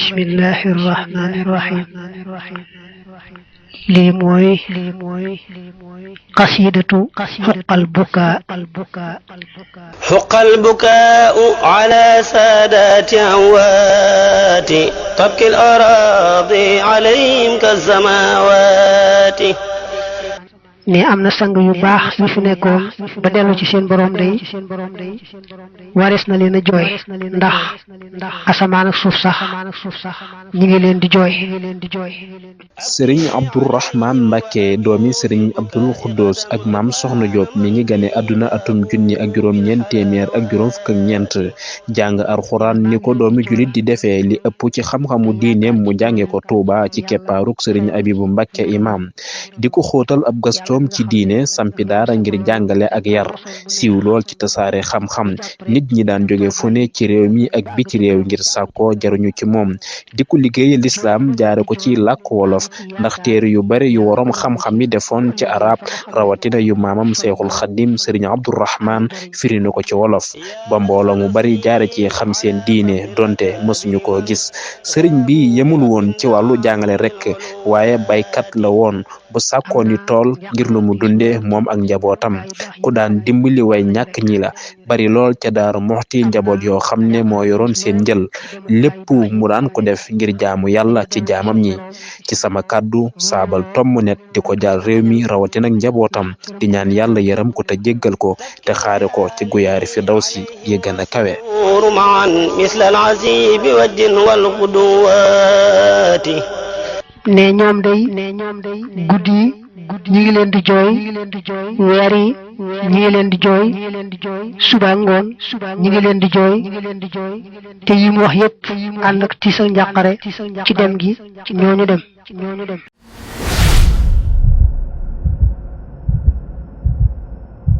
bismillahi irrahmani irrahim lii mooy qasidatu xuqal bukaau ala saadati amwaati tabki al araadi alayhim kazamawaati ne am na sang yu baax yu fi nekkoon ba dellu ci seen borom day warees na leen a jooy ndax asamaan ak suuf sax ñi ngi leen di jooy. sëriñ Abdourahman Mbacke doomi sëriñ Abdul Xuddoos ak maam Soxna Diop mi ngi gane àdduna atum junni ak juróom-ñeent téeméer ak juróom fukk ak ñeent jàng alxuraan ni ko doomi julit di defee li ëpp ci xam-xamu diineem mu jànge ko Tuuba ci keppaaruk sëriñ Abibu Mbacke imam di ko xóotal ab gastoom ci diine sampi daara ngir jàngale ak yar siiw lool ci tasaare xam-xam nit ñi daan jóge fu ne ci réew mi ak biti réew ngir sàkkoo jaruñu ci moom di ko liggéey lislaam jaare ko ci làkk wolof ndax téere yu bari yu waroom xam-xam yi defoon ci arab rawatina yu maamam seexul xadim sëriñ Abdourahman firi na ko ci wolof ba mbooloo mu bari jaare ci xam seen diine donte mësuñu koo gis sëriñ bi yemul woon ci wàllu jàngale rekk waaye baykat la woon bu sàkkoon ni tool ngir lu mu dunde moom ak njabootam ku daan dimbali way ñàkk ñi la bari lool ca Daaru Muxti njaboot yoo xam ne moo yoroon seen njël lépp mu daan ko def ngir jaamu yàlla ci jaamam ñi ci sama kàddu saabal tomm net di ko jaar réew mi rawatina ak njabootam di ñaan yàlla yërëm ko te jéggal ko te xaare ko ci guyaari firdawsi yi gën a kawe ne ñoom day guddi ñi ngi leen di jooy weer yi ñi ngi leen di jooy suba ngoon ñi ngi leen di jooy te yi mu wax yépp ànd ak tiis ak njàqare ci dem gi ñooñu dem